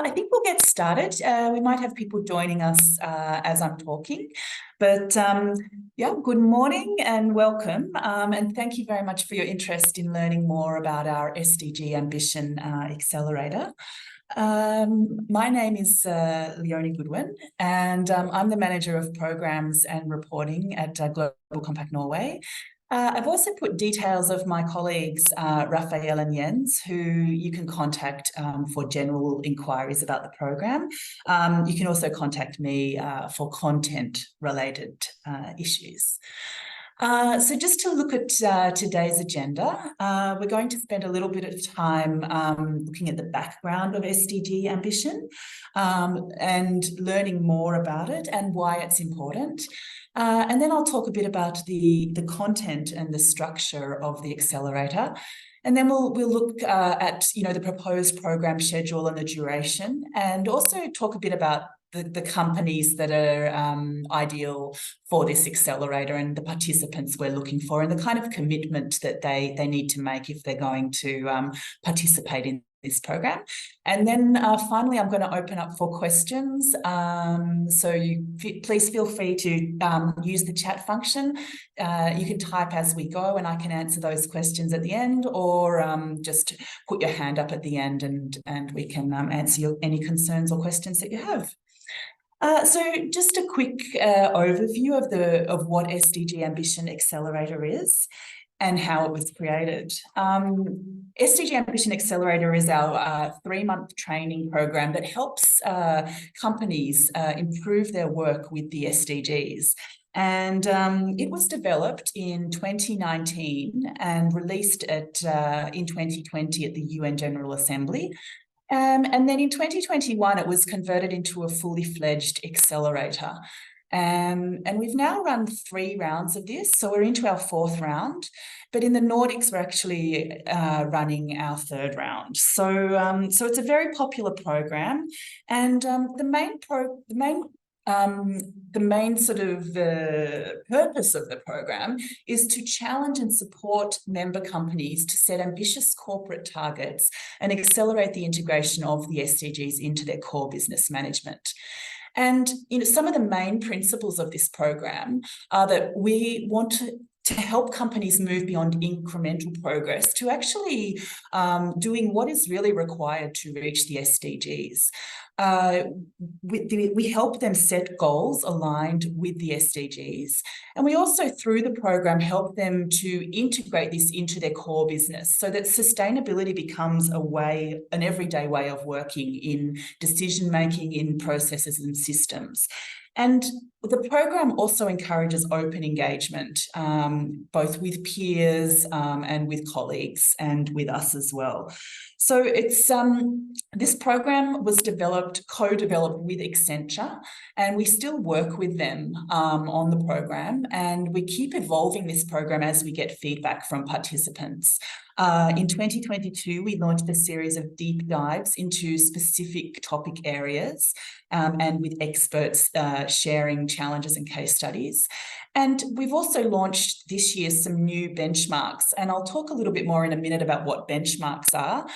I think we'll get started. We might have people joining us as I'm talking, but yeah, good morning and welcome. And thank you very much for your interest in learning more about our SDG Ambition Accelerator. My name is Leonie Goodwin, and I'm the Manager of Programs and Reporting at Global Compact Norway. I've also put details of my colleagues, Raphael and Jens, who you can contact for general inquiries about the program. You can also contact me for content-related issues. So just to look at today's agenda, we're going to spend a little bit of time looking at the background of SDG Ambition and learning more about it and why it's important. And then I'll talk a bit about the content and the structure of the accelerator. And then we'll look at the proposed program schedule and the duration, and also talk a bit about the companies that are ideal for this accelerator and the participants we're looking for and the kind of commitment that they need to make if they're going to participate in this program. And then finally, I'm going to open up for questions. So please feel free to use the chat function. You can type as we go and I can answer those questions at the end, or just put your hand up at the end and we can answer any concerns or questions that you have. So just a quick overview of what SDG Ambition Accelerator is and how it was created. SDG Ambition Accelerator is our 3-month training program that helps companies improve their work with the SDGs. And it was developed in 2019 and released in 2020 at the UN General Assembly. And then in 2021, it was converted into a fully fledged accelerator. And we've now run 3 rounds of this, so we're into our 4th round. But in the Nordics, we're actually running our 3rd round. So it's a very popular program, and the main sort of purpose of the program is to challenge and support member companies to set ambitious corporate targets and accelerate the integration of the SDGs into their core business management. And some of the main principles of this program are that we want to help companies move beyond incremental progress to actually doing what is really required to reach the SDGs. We help them set goals aligned with the SDGs. And we also, through the program, help them to integrate this into their core business so that sustainability becomes an everyday way of working in decision-making, in processes and systems. And the program also encourages open engagement, both with peers and with colleagues and with us as well. So this program was co-developed with Accenture, and we still work with them on the program, and we keep evolving this program as we get feedback from participants. In 2022, we launched a series of deep dives into specific topic areas and with experts sharing challenges and case studies. And we've also launched this year some new benchmarks, and I'll talk a little bit more in a minute about what benchmarks are.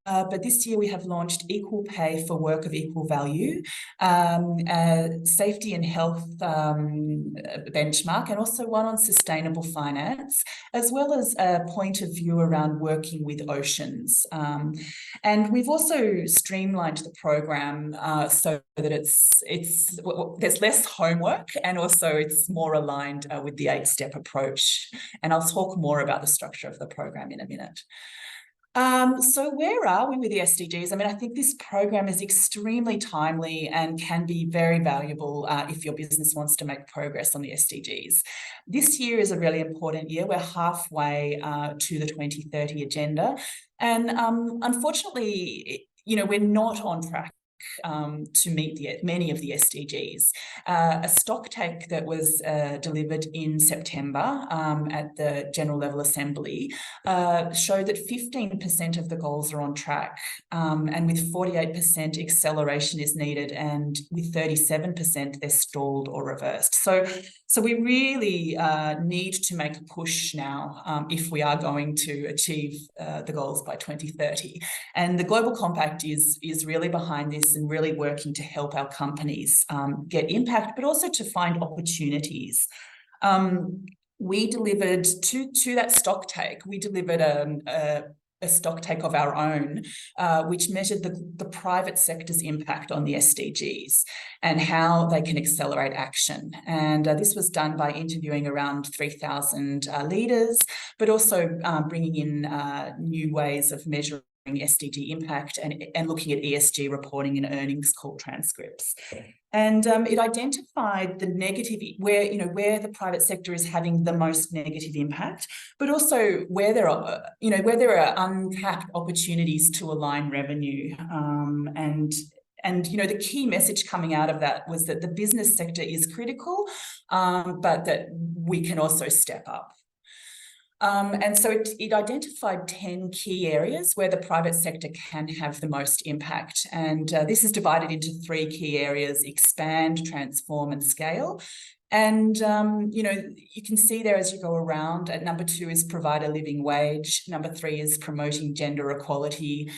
But this year we have launched equal pay for work of equal value, safety and health benchmark, and also one on sustainable finance, as well as a point of view around working with oceans. And we've also streamlined the program so that there's less homework, and also it's more aligned with the 8-step approach. And I'll talk more about the structure of the program in a minute. So where are we with the SDGs? I mean, I think this program is extremely timely and can be very valuable if your business wants to make progress on the SDGs. This year is a really important year. We're halfway to the 2030 agenda. And unfortunately, we're not on track to meet many of the SDGs. A stock take that was delivered in September at the General Level Assembly showed that 15% of the goals are on track, and with 48% acceleration is needed, and with 37% they're stalled or reversed. So we really need to make a push now if we are going to achieve the goals by 2030. And the Global Compact is really behind this and really working to help our companies get impact, but also to find opportunities. We delivered to that stock take, we delivered a stock take of our own, which measured the private sector's impact on the SDGs and how they can accelerate action. And this was done by interviewing around 3,000 leaders, but also bringing in new ways of measuring SDG impact and looking at ESG reporting and earnings call transcripts. And it identified the negative, where the private sector is having the most negative impact, but also where there are untapped opportunities to align revenue. And the key message coming out of that was that the business sector is critical, but that we can also step up. And so it identified 10 key areas where the private sector can have the most impact. And this is divided into 3 key areas: expand, transform, and scale. And, you can see there as you go around, at number 2 is provide a living wage. Number 3 is promoting gender equality.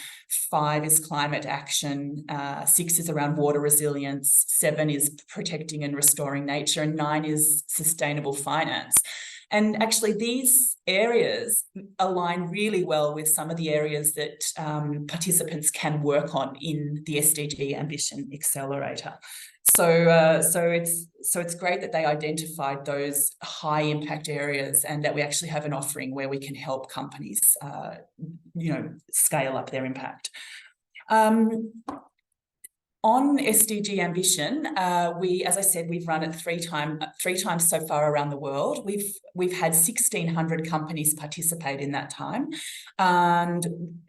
5 is climate action. 6 is around water resilience. 7 is protecting and restoring nature. And 9 is sustainable finance. And actually, these areas align really well with some of the areas that participants can work on in the SDG Ambition Accelerator. So it's great that they identified those high impact areas, and that we actually have an offering where we can help companies, scale up their impact. On SDG Ambition, as I said, we've run it three times so far around the world. We've had 1,600 companies participate in that time, and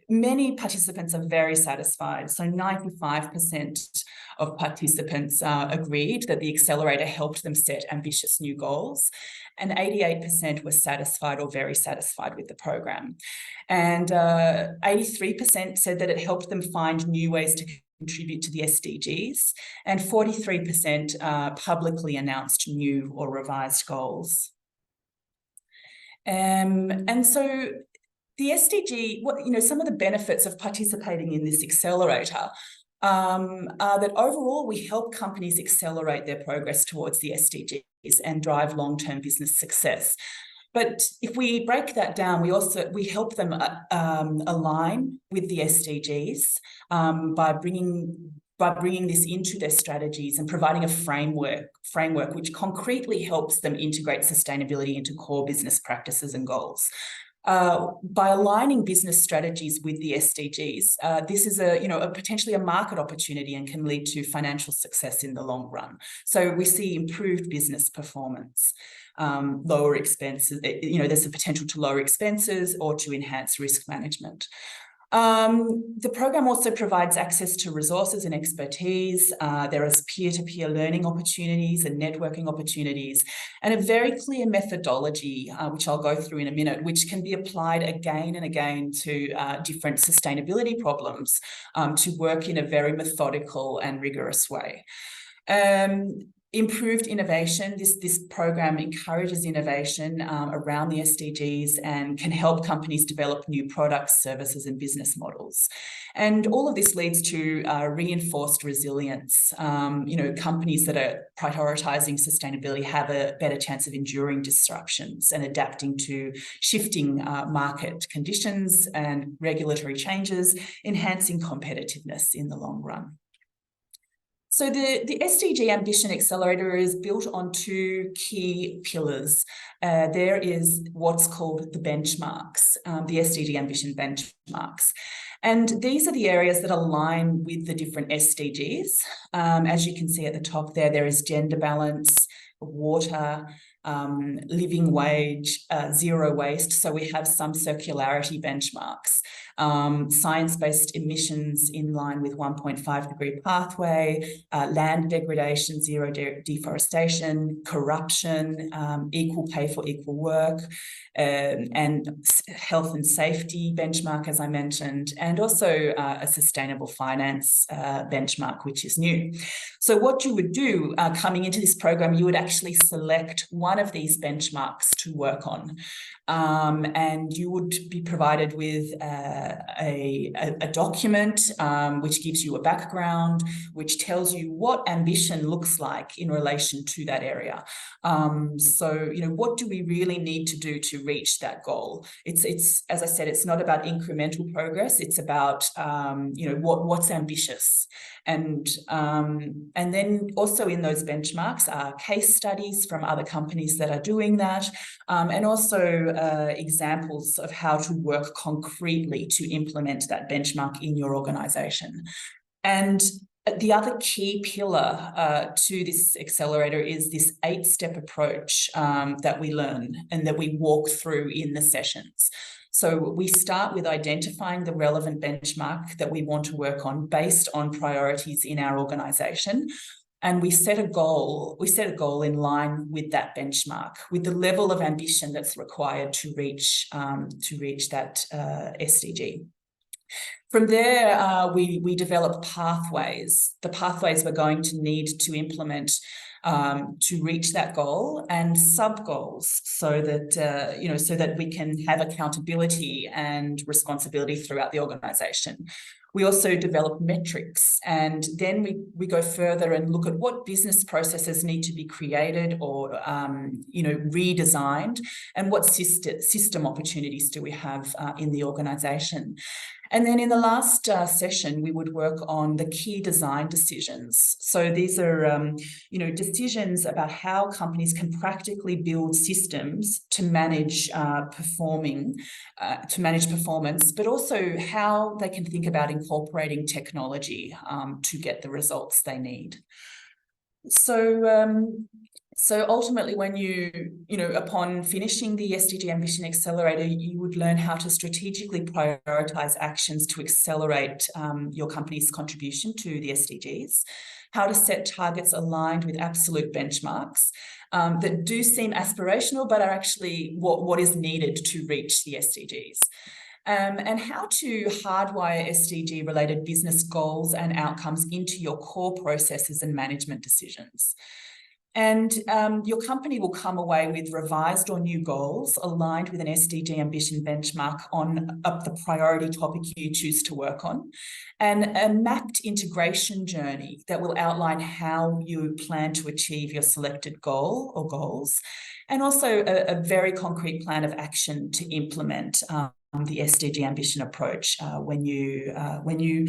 many participants are very satisfied. So 95% of participants agreed that the accelerator helped them set ambitious new goals, and 88% were satisfied or very satisfied with the program. And 83% said that it helped them find new ways to contribute to the SDGs, and 43% publicly announced new or revised goals. And so the SDG, some of the benefits of participating in this accelerator are that overall we help companies accelerate their progress towards the SDGs and drive long-term business success. But if we break that down, we help them align with the SDGs by bringing this into their strategies and providing a framework which concretely helps them integrate sustainability into core business practices and goals. By aligning business strategies with the SDGs, this is potentially a market opportunity and can lead to financial success in the long run. So we see improved business performance, lower expenses. There's a potential to lower expenses or to enhance risk management. The program also provides access to resources and expertise. There is peer-to-peer learning opportunities and networking opportunities, and a very clear methodology, which I'll go through in a minute, which can be applied again and again to different sustainability problems to work in a very methodical and rigorous way. Improved innovation. This program encourages innovation around the SDGs and can help companies develop new products, services, and business models. And all of this leads to reinforced resilience. Companies that are prioritizing sustainability have a better chance of enduring disruptions and adapting to shifting market conditions and regulatory changes, enhancing competitiveness in the long run. So the SDG Ambition Accelerator is built on 2 key pillars. There is what's called the benchmarks, the SDG Ambition benchmarks. And these are the areas that align with the different SDGs. As you can see at the top there is gender balance, water, living wage, zero waste. So we have some circularity benchmarks. science-based emissions in line with 1.5-degree pathway, land degradation, zero deforestation, corruption, equal pay for equal work, and health and safety benchmark, as I mentioned, and also a sustainable finance benchmark, which is new. So what you would do coming into this program, you would actually select one of these benchmarks to work on. And you would be provided with a document which gives you a background, which tells you what ambition looks like in relation to that area. So, what do we really need to do to reach that goal? It's as I said, it's not about incremental progress. It's about, what's ambitious. And then also in those benchmarks are case studies from other companies that are doing that, and also examples of how to work concretely to implement that benchmark in your organization. And the other key pillar to this accelerator is this 8-step approach that we learn and that we walk through in the sessions. So we start with identifying the relevant benchmark that we want to work on based on priorities in our organization. And we set a goal in line with that benchmark, with the level of ambition that's required to reach that SDG. From there, we develop pathways, the pathways we're going to need to implement to reach that goal, and sub-goals, so that we can have accountability and responsibility throughout the organisation. We also develop metrics, and then we go further and look at what business processes need to be created or redesigned, and what system opportunities do we have in the organisation. And then in the last session, we would work on the key design decisions. So these are, decisions about how companies can practically build systems to manage performance, but also how they can think about incorporating technology to get the results they need. So ultimately, when upon finishing the SDG Ambition Accelerator, you would learn how to strategically prioritize actions to accelerate your company's contribution to the SDGs, how to set targets aligned with absolute benchmarks that do seem aspirational, but are actually what is needed to reach the SDGs. And how to hardwire SDG-related business goals and outcomes into your core processes and management decisions. And your company will come away with revised or new goals aligned with an SDG ambition benchmark on the priority topic you choose to work on, and a mapped integration journey that will outline how you plan to achieve your selected goal or goals, and also a very concrete plan of action to implement the SDG ambition approach when you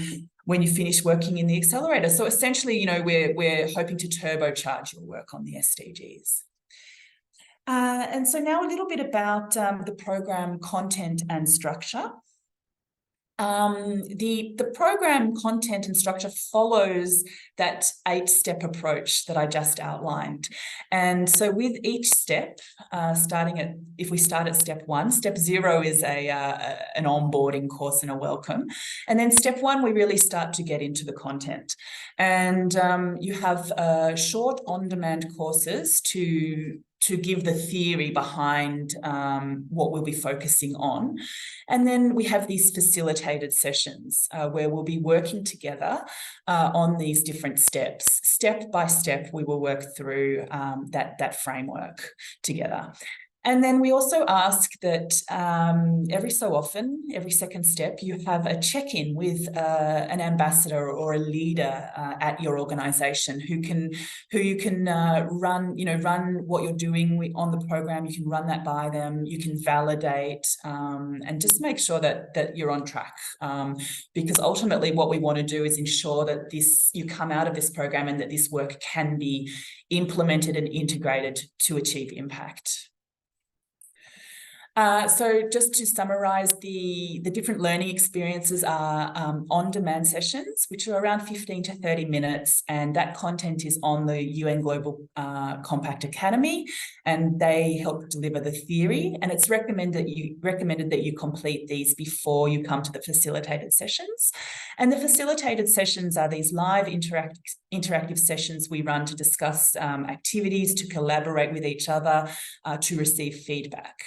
finish working in the accelerator. So essentially, we're hoping to turbocharge your work on the SDGs. And so now a little bit about the program content and structure. The program content and structure follows that 8-step approach that I just outlined. And so with each step, if we start at step 1, step 0 is an onboarding course and a welcome. And then step 1, we really start to get into the content. And you have short on-demand courses to give the theory behind what we'll be focusing on. And then we have these facilitated sessions where we'll be working together on these different steps. Step by step, we will work through that framework together. And then we also ask that every so often, every second step, you have a check-in with an ambassador or a leader at your organisation who you can run what you're doing on the program. You can run that by them. You can validate and just make sure that you're on track. Because ultimately, what we want to do is ensure that you come out of this program and that this work can be implemented and integrated to achieve impact. So just to summarize, the different learning experiences are on-demand sessions, which are around 15 to 30 minutes, and that content is on the UN Global Compact Academy, and they help deliver the theory, and it's recommended that you complete these before you come to the facilitated sessions. And the facilitated sessions are these live interactive sessions we run to discuss activities, to collaborate with each other, to receive feedback.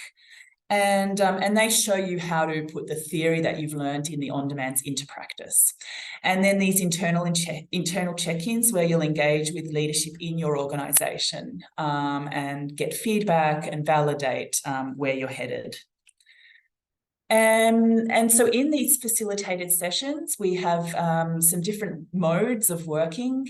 And they show you how to put the theory that you've learned in the on-demands into practice. And then these internal check-ins where you'll engage with leadership in your organisation and get feedback and validate where you're headed. And so in these facilitated sessions, we have some different modes of working.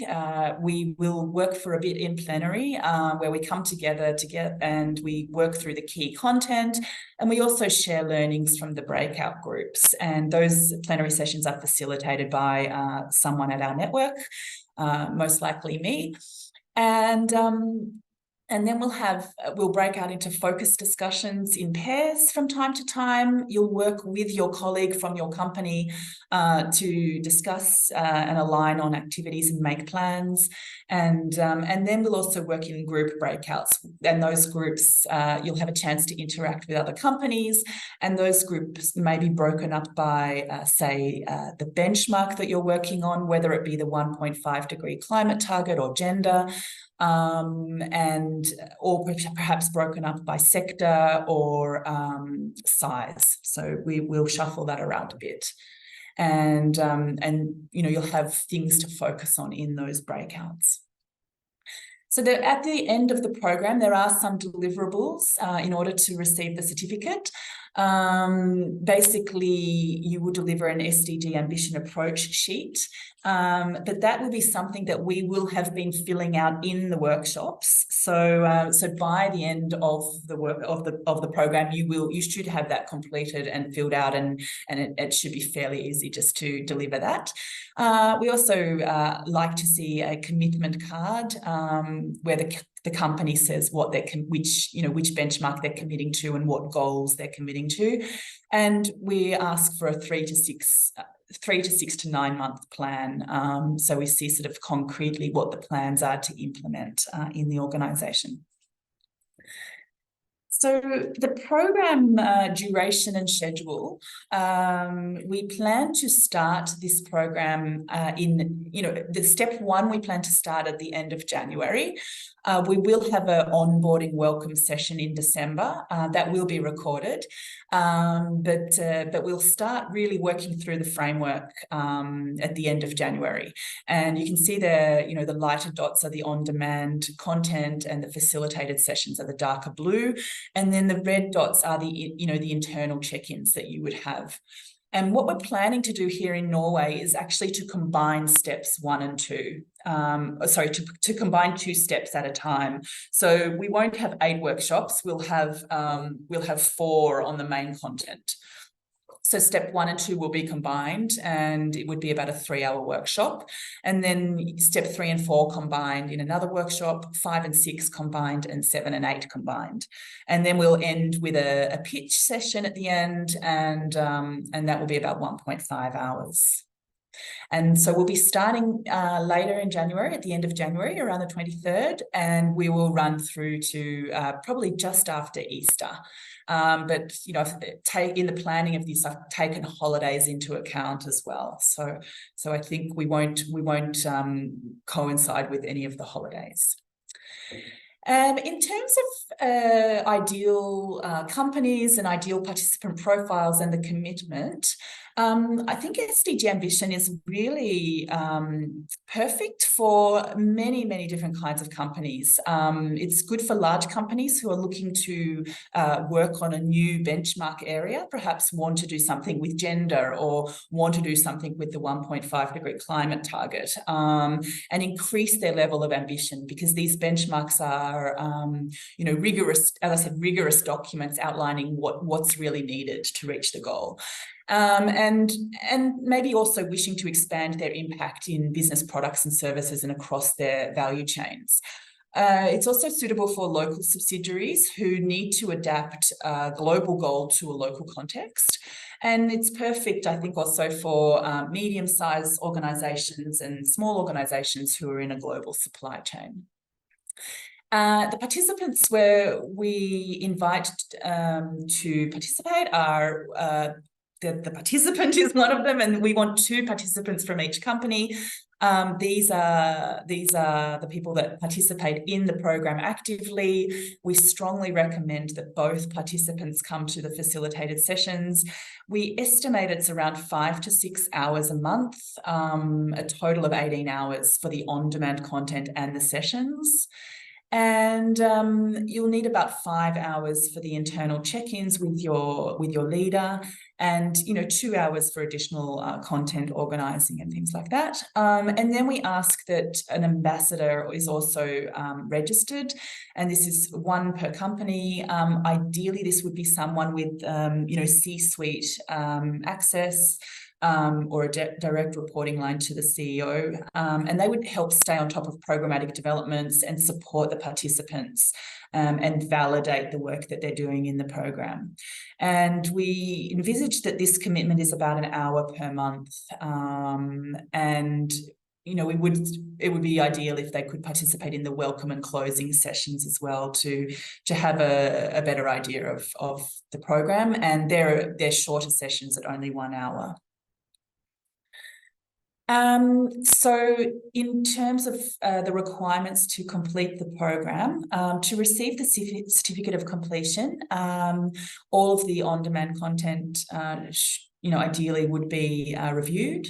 We will work for a bit in plenary, where we come together and we work through the key content, and we also share learnings from the breakout groups. And those plenary sessions are facilitated by someone at our network, most likely me. And then we'll break out into focus discussions in pairs from time to time. You'll work with your colleague from your company to discuss and align on activities and make plans. And then we'll also work in group breakouts. And those groups, you'll have a chance to interact with other companies. And those groups may be broken up by, say, the benchmark that you're working on, whether it be the 1.5 degree climate target or gender, or perhaps broken up by sector or size. So we will shuffle that around a bit. And you'll have things to focus on in those breakouts. So at the end of the program, there are some deliverables in order to receive the certificate. Basically, you will deliver an SDG Ambition approach sheet, but that will be something that we will have been filling out in the workshops. So by the end of the program, you should have that completed and filled out, and it should be fairly easy just to deliver that. We also like to see a commitment card where the company says which benchmark they're committing to and what goals they're committing to. And we ask for a 3 to 6 to 9 month plan. So we see sort of concretely what the plans are to implement in the organisation. So the program duration and schedule, we plan to start this program the step 1 we plan to start at the end of January. We will have an onboarding welcome session in December that will be recorded, but we'll start really working through the framework at the end of January. And you can see there, the lighter dots are the on-demand content, and the facilitated sessions are the darker blue. And then the red dots are the internal check-ins that you would have. And what we're planning to do here in Norway is actually to combine steps 1 and 2. To combine 2 steps at a time. So we won't have 8 workshops. We'll have 4 on the main content. So step 1 and 2 will be combined, and it would be about a 3-hour workshop. And then step 3 and 4 combined in another workshop, 5 and 6 combined, and 7 and 8 combined. And then we'll end with a pitch session at the end, and that will be about 1.5 hours. And so we'll be starting later in January, at the end of January, around the 23rd, and we will run through to probably just after Easter. But in the planning of this, I've taken holidays into account as well. So I think we won't coincide with any of the holidays. In terms of ideal companies and ideal participant profiles and the commitment, I think SDG Ambition is really perfect for many, many different kinds of companies. It's good for large companies who are looking to work on a new benchmark area, perhaps want to do something with gender or want to do something with the 1.5 degree climate target, and increase their level of ambition, because these benchmarks are rigorous, as I said, rigorous documents outlining what's really needed to reach the goal. And maybe also wishing to expand their impact in business products and services and across their value chains. It's also suitable for local subsidiaries who need to adapt a global goal to a local context. And it's perfect, I think, also for medium-sized organisations and small organisations who are in a global supply chain. The participants where we invite to participate are the participant is one of them, and we want 2 participants from each company. These are the people that participate in the program actively. We strongly recommend that both participants come to the facilitated sessions. We estimate it's around 5 to 6 hours a month, a total of 18 hours for the on-demand content and the sessions. And you'll need about 5 hours for the internal check-ins with your leader, and 2 hours for additional content organising and things like that. And then we ask that an ambassador is also registered, and this is 1 per company. Ideally, this would be someone with C-suite access. Or a direct reporting line to the CEO, and they would help stay on top of programmatic developments and support the participants and validate the work that they're doing in the program. And we envisage that this commitment is about an hour per month, and it would be ideal if they could participate in the welcome and closing sessions as well to have a better idea of the program. And they're shorter sessions at only 1 hour. So in terms of the requirements to complete the program, to receive the certificate of completion, all of the on-demand content, ideally would be reviewed.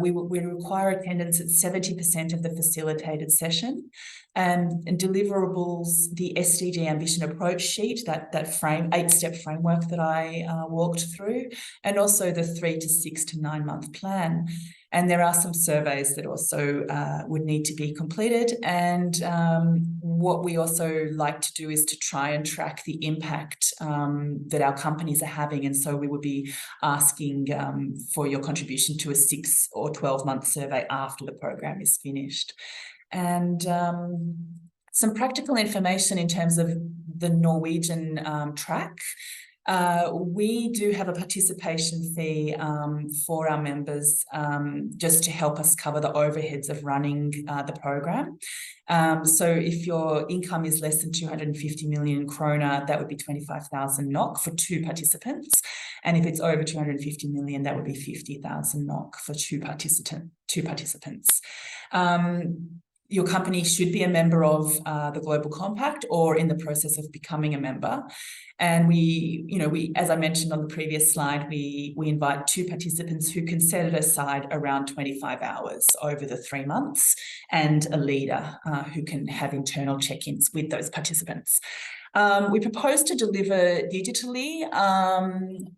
We require attendance at 70% of the facilitated session, and deliverables, the SDG Ambition approach sheet, that 8-step framework that I walked through, and also the 3 to 6 to 9 month plan. And there are some surveys that also would need to be completed. And what we also like to do is to try and track the impact that our companies are having. And so we would be asking for your contribution to a 6 or 12-month survey after the program is finished. And some practical information in terms of the Norwegian track. We do have a participation fee for our members, just to help us cover the overheads of running the program. So if your income is less than 250 million kroner, that would be 25,000 NOK for 2 participants. And if it's over 250 million, that would be 50,000 NOK for 2 participants. Your company should be a member of the Global Compact or in the process of becoming a member. And we, as I mentioned on the previous slide, we invite 2 participants who can set it aside around 25 hours over the 3 months, and a leader who can have internal check-ins with those participants. We propose to deliver digitally,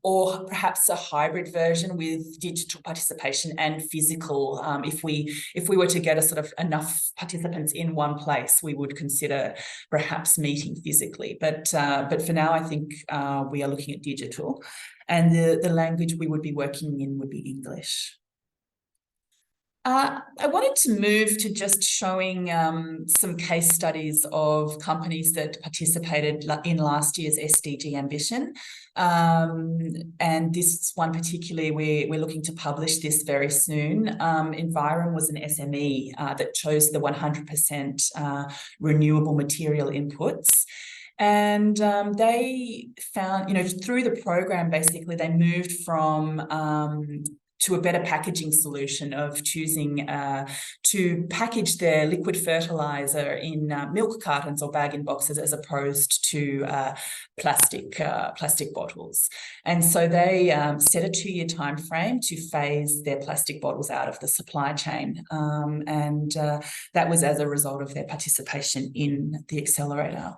or perhaps a hybrid version with digital participation and physical. If we were to get a sort of enough participants in one place, we would consider perhaps meeting physically. But for now, I think we are looking at digital, and the language we would be working in would be English. I wanted to move to just showing some case studies of companies that participated in last year's SDG Ambition. And this one particularly, we're looking to publish this very soon. Enquire was an SME that chose the 100% renewable material inputs. And they found, through the program, basically, they moved from to a better packaging solution of choosing to package their liquid fertilizer in milk cartons or bag-in-boxes, as opposed to plastic bottles. And so they set a 2-year time frame to phase their plastic bottles out of the supply chain. And that was as a result of their participation in the accelerator.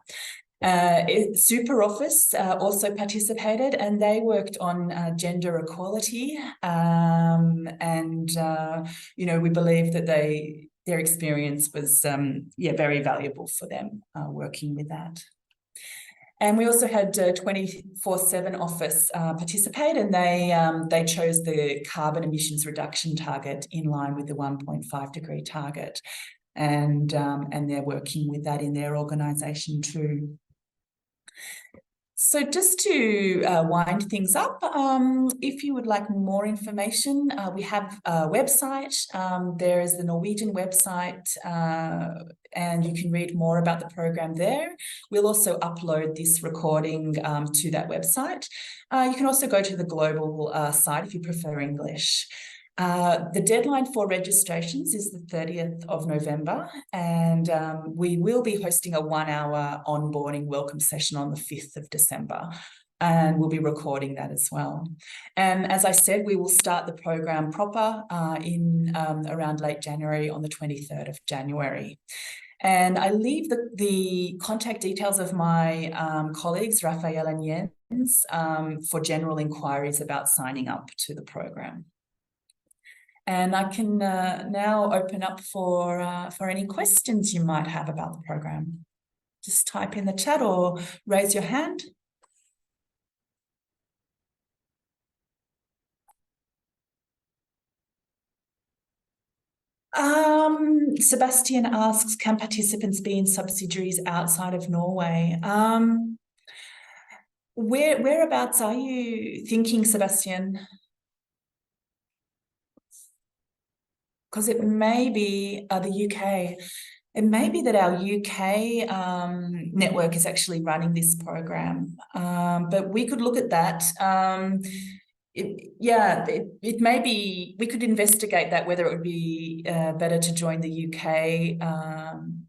Super Office also participated, and they worked on gender equality, and we believe that their experience was very valuable for them working with that. And we also had 24/7 Office participate, and they chose the carbon emissions reduction target in line with the 1.5 degree target. and they're working with that in their organisation too. So just to wind things up, if you would like more information, we have a website. There is the Norwegian website, and you can read more about the program there. We'll also upload this recording to that website. You can also go to the global site if you prefer English. The deadline for registrations is the 30th of November, and we will be hosting a 1-hour onboarding welcome session on the 5th of December, and we'll be recording that as well. And as I said, we will start the program proper in around late January, on the 23rd of January. And I leave the contact details of my colleagues, Raphael and Jens, for general inquiries about signing up to the program. And I can now open up for any questions you might have about the program. Just type in the chat or raise your hand. Sebastian asks, can participants be in subsidiaries outside of Norway? Whereabouts are you thinking, Sebastian? Because it may be the UK. It may be that our UK network is actually running this program, but we could look at that. It may be, we could investigate that, whether it would be better to join the UK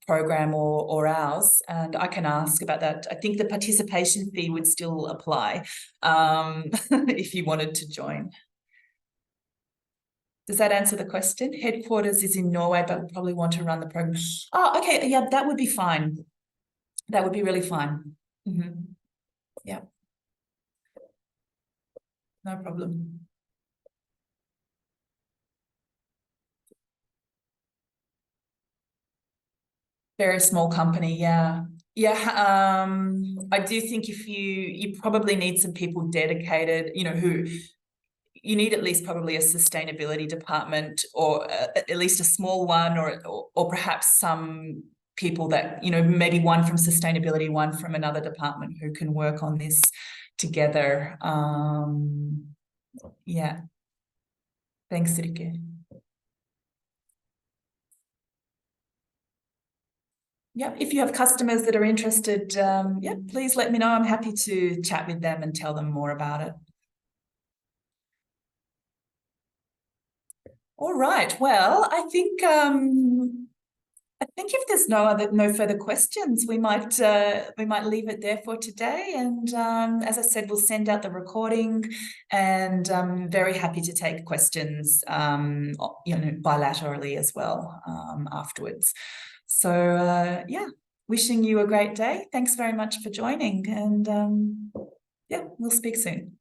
program or ours, and I can ask about that. I think the participation fee would still apply if you wanted to join. Does that answer the question? Headquarters is in Norway, but we probably want to run the program. Oh, okay. Yeah, that would be fine. That would be really fine. Mm-hmm. Yeah. No problem. Very small company, yeah. Yeah, I do think if you probably need some people dedicated, who you need at least probably a sustainability department, or at least a small one, or perhaps some people that, maybe one from sustainability, one from another department, who can work on this together. Yeah. Thanks, Rike. Yeah, if you have customers that are interested, please let me know. I'm happy to chat with them and tell them more about it. All right. Well, I think if there's no further questions, we might leave it there for today. And as I said, we'll send out the recording, and I'm very happy to take questions, bilaterally as well afterwards. So wishing you a great day. Thanks very much for joining, and we'll speak soon.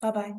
Bye-bye.